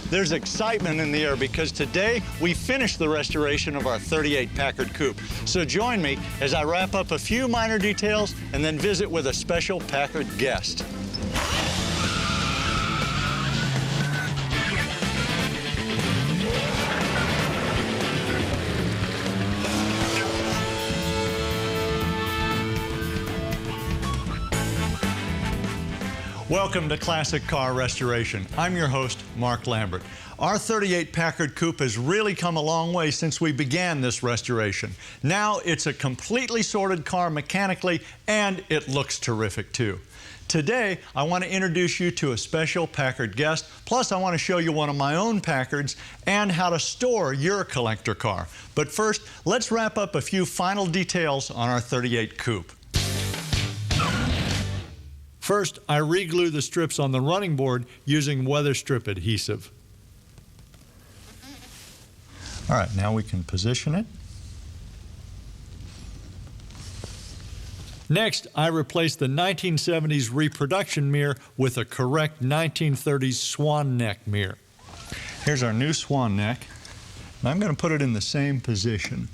There's excitement in the air because today we finished the restoration of our 38 Packard Coupe. So join me as I wrap up a few minor details and then visit with a special Packard guest. Welcome to Classic Car Restoration. I'm your host, Mark Lambert. Our 38 Packard Coupe has really come a long way since we began this restoration. Now it's a completely sorted car mechanically, and it looks terrific too. Today, I want to introduce you to a special Packard guest, plus I want to show you one of my own Packards and how to store your collector car. But first, let's wrap up a few final details on our 38 Coupe. First, I re-glue the strips on the running board using weather strip adhesive. All right, now we can position it. Next, I replace the 1970s reproduction mirror with a correct 1930s swan neck mirror. Here's our new swan neck. And I'm going to put it in the same position,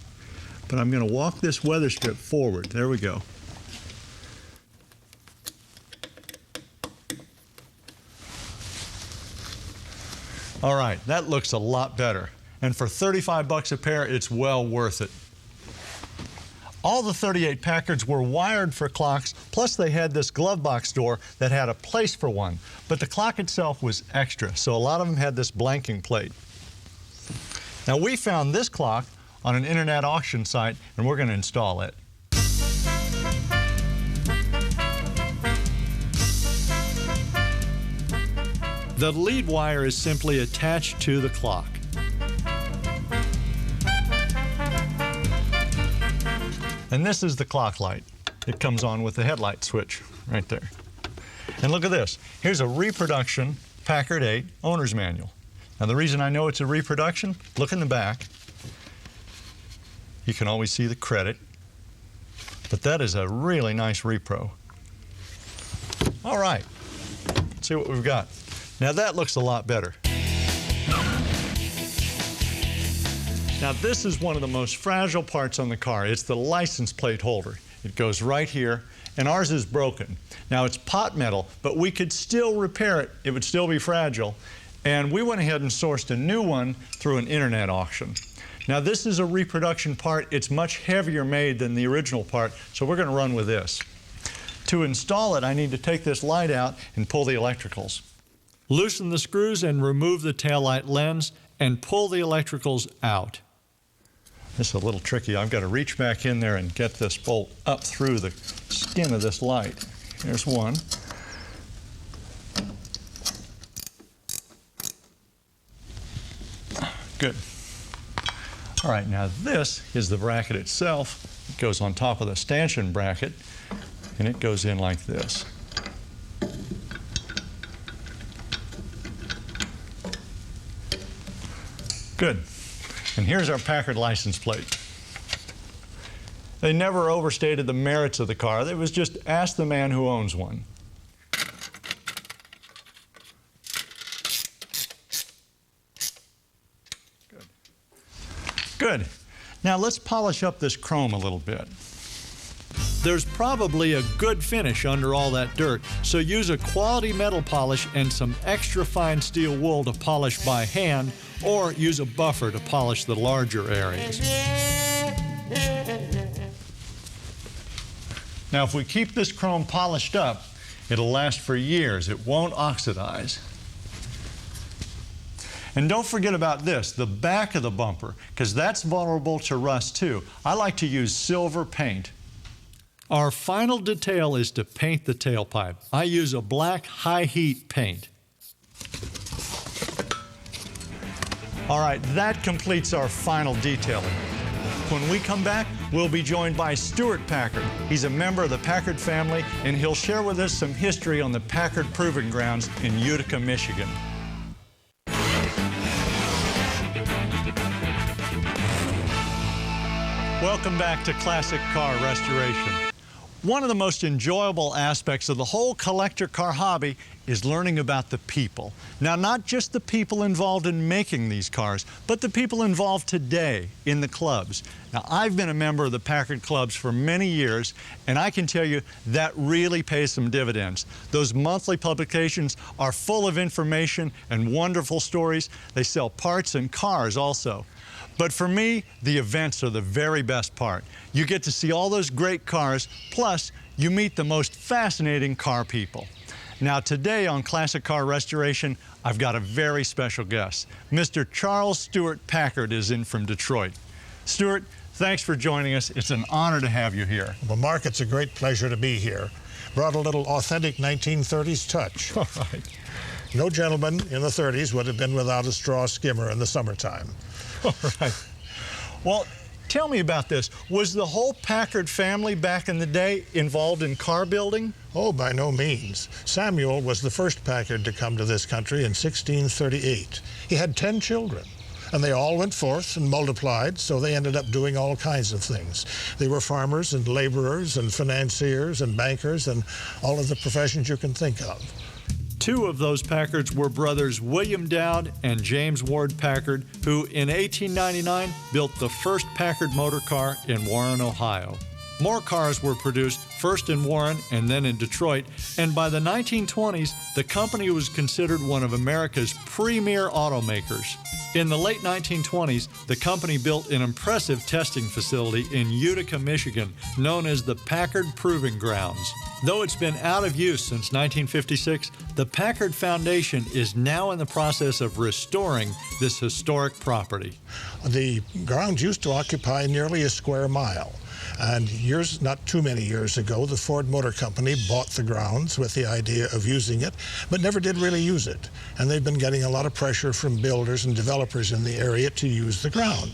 but I'm going to walk this weather strip forward. There we go. All right, that looks a lot better. And for 35 bucks a pair, it's well worth it. All the 38 Packards were wired for clocks, plus they had this glove box door that had a place for one. But the clock itself was extra, so a lot of them had this blanking plate. Now we found this clock on an internet auction site, and we're going to install it. The lead wire is simply attached to the clock. And this is the clock light. It comes on with the headlight switch right there. And look at this. Here's a reproduction Packard 8 owner's manual. Now the reason I know it's a reproduction, look in the back. You can always see the credit. But that is a really nice repro. All right, let's see what we've got. Now that looks a lot better. Now this is one of the most fragile parts on the car. It's the license plate holder. It goes right here, and ours is broken. Now it's pot metal, but we could still repair it. It would still be fragile. And we went ahead and sourced a new one through an internet auction. Now this is a reproduction part. It's much heavier made than the original part, so we're going to run with this. To install it, I need to take this light out and pull the electricals. Loosen the screws and remove the taillight lens and pull the electricals out. This is a little tricky. I've got to reach back in there and get this bolt up through the skin of this light. Here's one. Good. All right, now this is the bracket itself. It goes on top of the stanchion bracket, and it goes in like this. Good. And here's our Packard license plate. They never overstated the merits of the car. It was just ask the man who owns one. Good. Good. Now let's polish up this chrome a little bit. There's probably a good finish under all that dirt, so use a quality metal polish and some extra fine steel wool to polish by hand, or use a buffer to polish the larger areas. Now, if we keep this chrome polished up, it'll last for years. It won't oxidize. And don't forget about this, the back of the bumper, because that's vulnerable to rust too. I like to use silver paint. Our final detail is to paint the tailpipe. I use a black high-heat paint. All right, that completes our final detailing. When we come back, we'll be joined by Stuart Packard. He's a member of the Packard family, and he'll share with us some history on the Packard Proving Grounds in Utica, Michigan. Welcome back to Classic Car Restoration. One of the most enjoyable aspects of the whole collector car hobby is learning about the people. Now, not just the people involved in making these cars, but the people involved today in the clubs. Now, I've been a member of the Packard clubs for many years, and I can tell you that really pays some dividends. Those monthly publications are full of information and wonderful stories. They sell parts and cars also. But for me, the events are the very best part. You get to see all those great cars, plus you meet the most fascinating car people. Now today on Classic Car Restoration, I've got a very special guest. Mr. Charles Stewart Packard is in from Detroit. Stewart, thanks for joining us. It's an honor to have you here. Well, Mark, it's a great pleasure to be here. Brought a little authentic 1930s touch. All right. No gentleman in the 30s would have been without a straw skimmer in the summertime. All right. Well, tell me about this. Was the whole Packard family back in the day involved in car building? Oh, by no means. Samuel was the first Packard to come to this country in 1638. He had 10 children, and they all went forth and multiplied, so they ended up doing all kinds of things. They were farmers and laborers and financiers and bankers and all of the professions you can think of. Two of those Packards were brothers William Dowd and James Ward Packard, who in 1899 built the first Packard motor car in Warren, Ohio. More cars were produced, first in Warren and then in Detroit, and by the 1920s, the company was considered one of America's premier automakers. In the late 1920s, the company built an impressive testing facility in Utica, Michigan, known as the Packard Proving Grounds. Though it's been out of use since 1956, the Packard Foundation is now in the process of restoring this historic property. The grounds used to occupy nearly a square mile. And not too many years ago, the Ford Motor Company bought the grounds with the idea of using it, but never did really use it. And they've been getting a lot of pressure from builders and developers in the area to use the ground.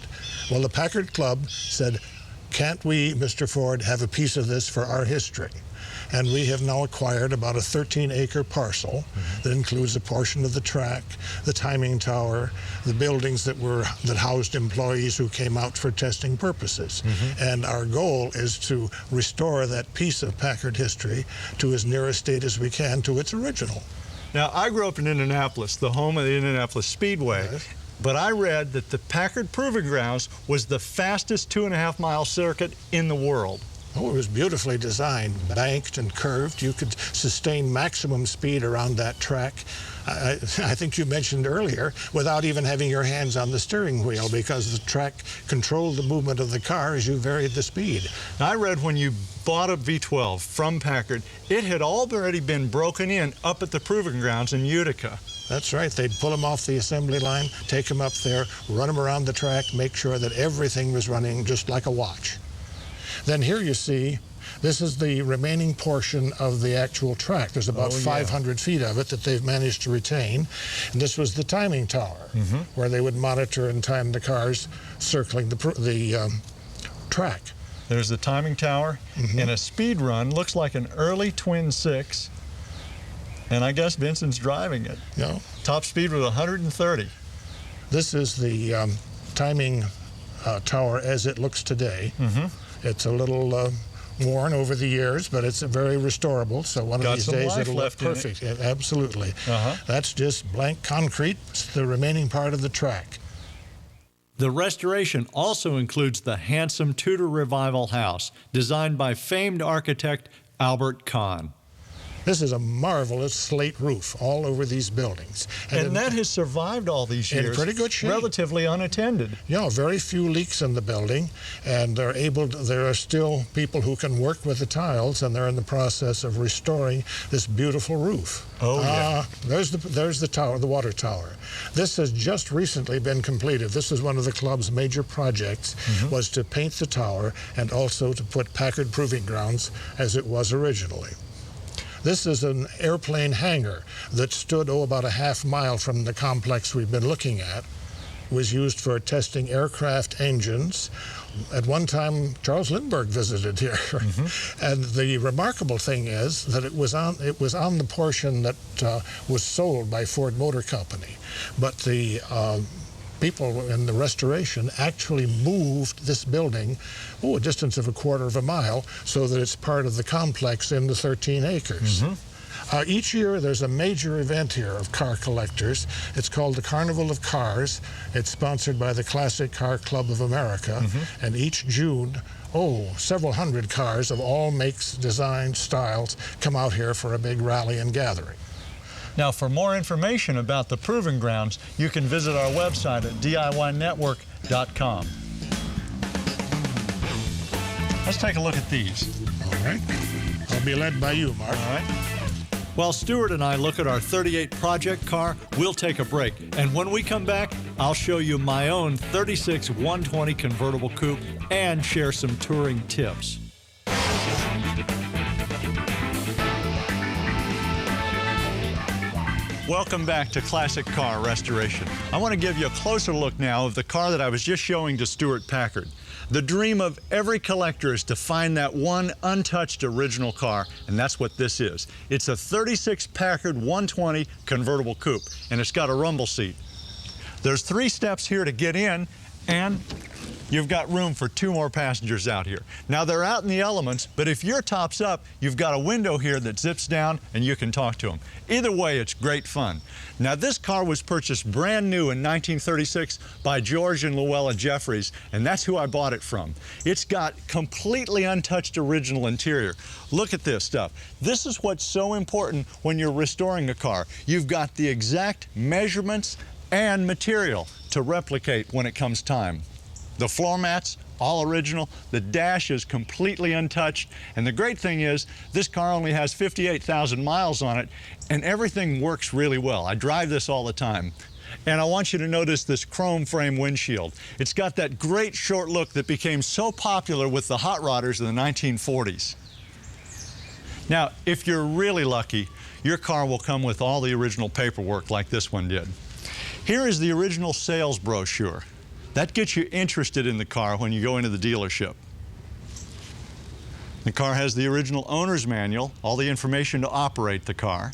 Well, the Packard Club said, can't we, Mr. Ford, have a piece of this for our history? And we have now acquired about a 13-acre parcel that includes a portion of the track, the timing tower, the buildings that housed employees who came out for testing purposes. And our goal is to restore that piece of Packard history to as near a state as we can to its original. Now, I grew up in Indianapolis, the home of the Indianapolis Speedway. Yes. But I read that the Packard Proving Grounds was the fastest 2.5-mile circuit in the world. Oh, it was beautifully designed, banked and curved. You could sustain maximum speed around that track. I think you mentioned earlier, without even having your hands on the steering wheel, because the track controlled the movement of the car as you varied the speed. Now, I read when you bought a V12 from Packard, it had already been broken in up at the Proving Grounds in Utica. That's right. They'd pull them off the assembly line, take them up there, run them around the track, make sure that everything was running just like a watch. Then here you see, this is the remaining portion of the actual track. There's about 500 feet of it that they've managed to retain. And this was the timing tower, where they would monitor and time the cars circling the track. There's the timing tower, and a speed run, looks like an early twin six, and I guess Vincent's driving it. Yeah. Top speed was 130. This is the timing tower as it looks today. It's a little worn over the years, but it's very restorable, so one of these days it'll look perfect. Absolutely. That's just blank concrete. It's the remaining part of the track. The restoration also includes the handsome Tudor Revival house, designed by famed architect Albert Kahn. This is a marvelous slate roof all over these buildings. And that has survived all these years. In pretty good shape. Relatively unattended. Yeah, very few leaks in the building, and there are still people who can work with the tiles, and they're in the process of restoring this beautiful roof. Oh, yeah. There's the tower, the water tower. This has just recently been completed. This is one of the club's major projects, was to paint the tower and also to put Packard Proving Grounds as it was originally. This is an airplane hangar that stood, about a half mile from the complex we've been looking at. It was used for testing aircraft engines. At one time, Charles Lindbergh visited here. And the remarkable thing is that it was on the portion that was sold by Ford Motor Company. But the People in the restoration actually moved this building, a distance of a quarter of a mile, so that it's part of the complex in the 13 acres. Each year there's a major event here of car collectors. It's called the Carnival of Cars. It's sponsored by the Classic Car Club of America. And each June, several hundred cars of all makes, designs, styles come out here for a big rally and gathering. Now, for more information about the Proving Grounds, you can visit our website at DIYnetwork.com. Let's take a look at these. All right. I'll be led by you, Mark. All right. While Stuart and I look at our 38 project car, we'll take a break. And when we come back, I'll show you my own 36 120 convertible coupe and share some touring tips. Welcome back to Classic Car Restoration. I want to give you a closer look now of the car that I was just showing to Stuart Packard. The dream of every collector is to find that one untouched original car, and that's what this is. It's a 36 Packard 120 convertible coupe, and it's got a rumble seat. There's 3 steps here to get in, and you've got room for 2 more passengers out here. Now, they're out in the elements, but if your top's up, you've got a window here that zips down and you can talk to them. Either way, it's great fun. Now, this car was purchased brand new in 1936 by George and Luella Jeffries, and that's who I bought it from. It's got completely untouched original interior. Look at this stuff. This is what's so important when you're restoring a car. You've got the exact measurements and material to replicate when it comes time. The floor mats, all original. The dash is completely untouched. And the great thing is, this car only has 58,000 miles on it, and everything works really well. I drive this all the time. And I want you to notice this chrome frame windshield. It's got that great short look that became so popular with the hot rodders in the 1940s. Now, if you're really lucky, your car will come with all the original paperwork like this one did. Here is the original sales brochure. That gets you interested in the car when you go into the dealership. The car has the original owner's manual, all the information to operate the car.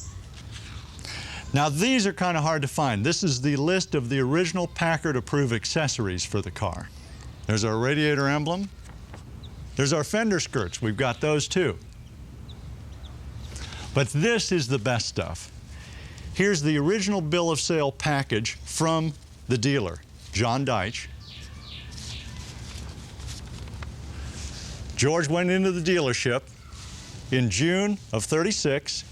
Now, these are kind of hard to find. This is the list of the original Packard approved accessories for the car. There's our radiator emblem. There's our fender skirts. We've got those too. But this is the best stuff. Here's the original bill of sale package from the dealer, John Deitch. George went into the dealership in June of '36,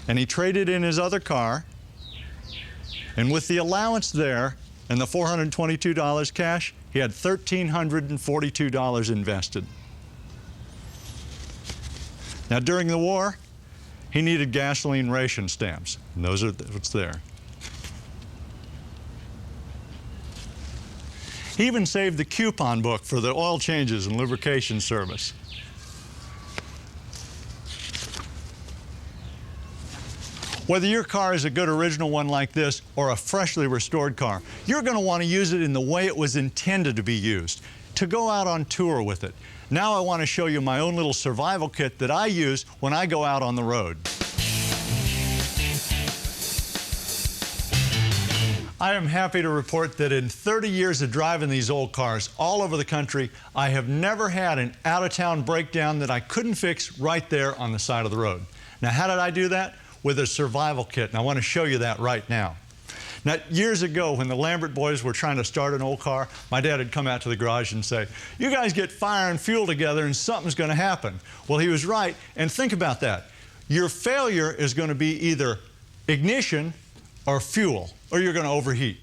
and he traded in his other car, and with the allowance there and the $422 cash, he had $1,342 invested. Now, during the war, he needed gasoline ration stamps, and those are what's there. He even saved the coupon book for the oil changes and lubrication service. Whether your car is a good original one like this or a freshly restored car, you're going to want to use it in the way it was intended to be used, to go out on tour with it. Now I want to show you my own little survival kit that I use when I go out on the road. I am happy to report that in 30 years of driving these old cars all over the country, I have never had an out-of-town breakdown that I couldn't fix right there on the side of the road. Now, how did I do that? With a survival kit, and I want to show you that right now. Now, years ago, when the Lambert boys were trying to start an old car, my dad would come out to the garage and say, "You guys get fire and fuel together and something's going to happen." Well, he was right, and think about that. Your failure is going to be either ignition or fuel, or you're going to overheat.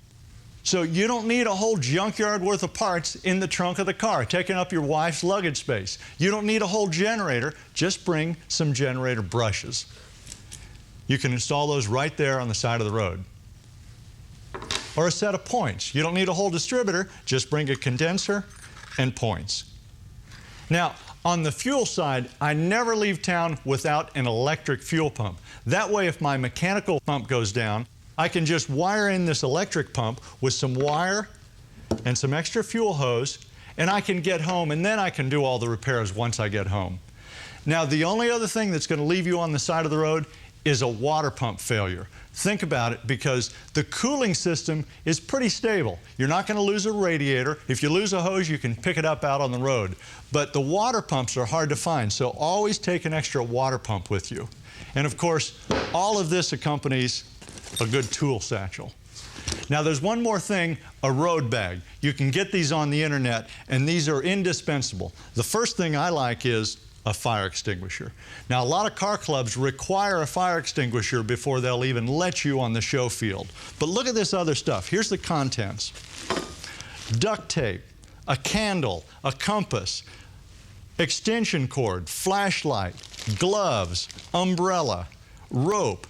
So you don't need a whole junkyard worth of parts in the trunk of the car, taking up your wife's luggage space. You don't need a whole generator, just bring some generator brushes. You can install those right there on the side of the road. Or a set of points. You don't need a whole distributor, just bring a condenser and points. Now, on the fuel side, I never leave town without an electric fuel pump. That way, if my mechanical pump goes down, I can just wire in this electric pump with some wire and some extra fuel hose, and I can get home, and then I can do all the repairs once I get home. Now, the only other thing that's going to leave you on the side of the road is a water pump failure. Think about it, because the cooling system is pretty stable. You're not going to lose a radiator. If you lose a hose, you can pick it up out on the road. But the water pumps are hard to find, so always take an extra water pump with you. And of course, all of this accompanies a good tool satchel. Now there's one more thing, a road bag. You can get these on the internet, and these are indispensable. The first thing I like is a fire extinguisher. Now, a lot of car clubs require a fire extinguisher before they'll even let you on the show field. But look at this other stuff. Here's the contents: duct tape, a candle, a compass, extension cord, flashlight, gloves, umbrella, rope,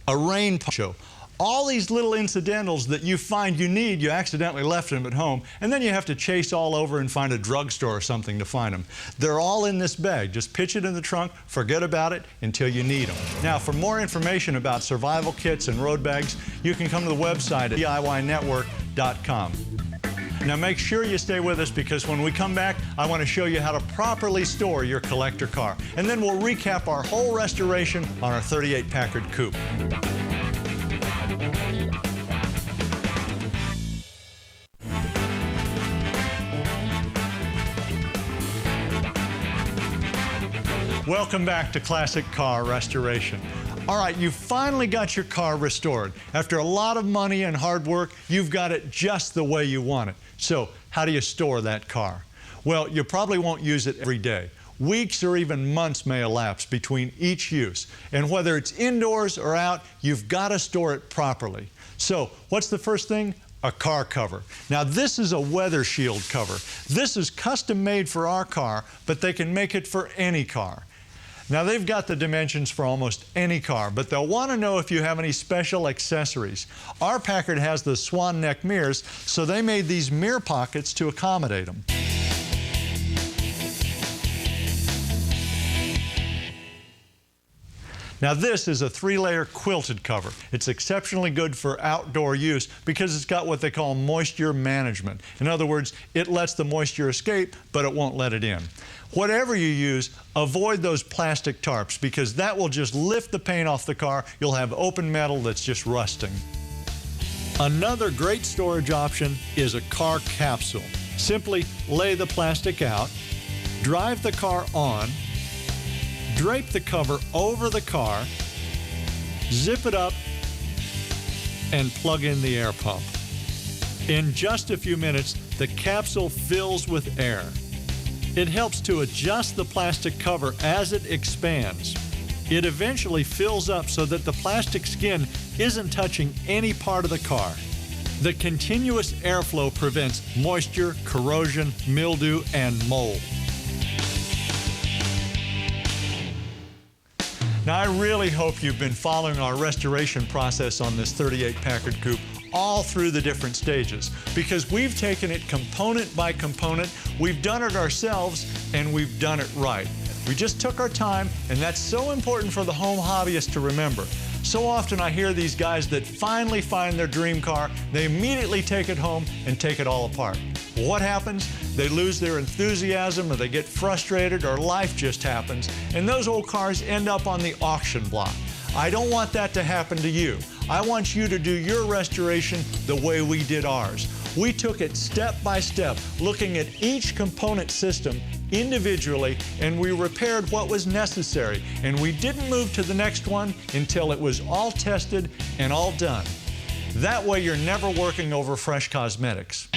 a rain poncho. All these little incidentals that you find you need, you accidentally left them at home, and then you have to chase all over and find a drugstore or something to find them. They're all in this bag. Just pitch it in the trunk, forget about it until you need them. Now, for more information about survival kits and road bags, you can come to the website at DIYnetwork.com. Now make sure you stay with us, because when we come back, I want to show you how to properly store your collector car. And then we'll recap our whole restoration on our 38 Packard Coupe. Welcome back to Classic Car Restoration. All right, you finally got your car restored. After a lot of money and hard work, you've got it just the way you want it. So how do you store that car? Well, you probably won't use it every day. Weeks or even months may elapse between each use. And whether it's indoors or out, you've got to store it properly. So what's the first thing? A car cover. Now this is a weather shield cover. This is custom made for our car, but they can make it for any car. Now they've got the dimensions for almost any car, but they'll want to know if you have any special accessories. Our Packard has the swan neck mirrors, so they made these mirror pockets to accommodate them. Now this is a 3-layer quilted cover. It's exceptionally good for outdoor use because it's got what they call moisture management. In other words, it lets the moisture escape, but it won't let it in. Whatever you use, avoid those plastic tarps, because that will just lift the paint off the car. You'll have open metal that's just rusting. Another great storage option is a car capsule. Simply lay the plastic out, drive the car on, drape the cover over the car, zip it up, and plug in the air pump. In just a few minutes, the capsule fills with air. It helps to adjust the plastic cover as it expands. It eventually fills up so that the plastic skin isn't touching any part of the car. The continuous airflow prevents moisture, corrosion, mildew, and mold. Now, I really hope you've been following our restoration process on this 38 Packard Coupe all through the different stages, because we've taken it component by component, we've done it ourselves, and we've done it right. We just took our time, and that's so important for the home hobbyist to remember. So often I hear these guys that finally find their dream car, they immediately take it home and take it all apart. What happens? They lose their enthusiasm, or they get frustrated, or life just happens, and those old cars end up on the auction block. I don't want that to happen to you. I want you to do your restoration the way we did ours. We took it step by step, looking at each component system individually, and we repaired what was necessary. And we didn't move to the next one until it was all tested and all done. That way you're never working over fresh cosmetics.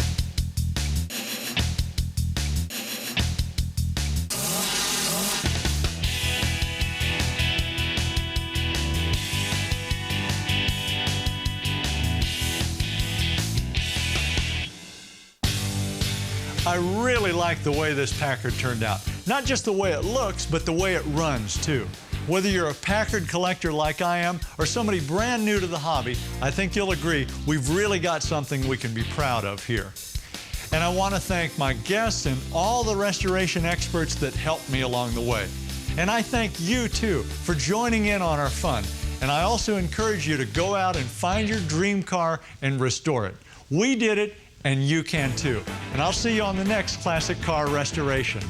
I really like the way this Packard turned out. Not just the way it looks, but the way it runs too. Whether you're a Packard collector like I am, or somebody brand new to the hobby, I think you'll agree we've really got something we can be proud of here. And I want to thank my guests and all the restoration experts that helped me along the way. And I thank you too for joining in on our fun. And I also encourage you to go out and find your dream car and restore it. We did it, and you can too. And I'll see you on the next Classic Car Restoration.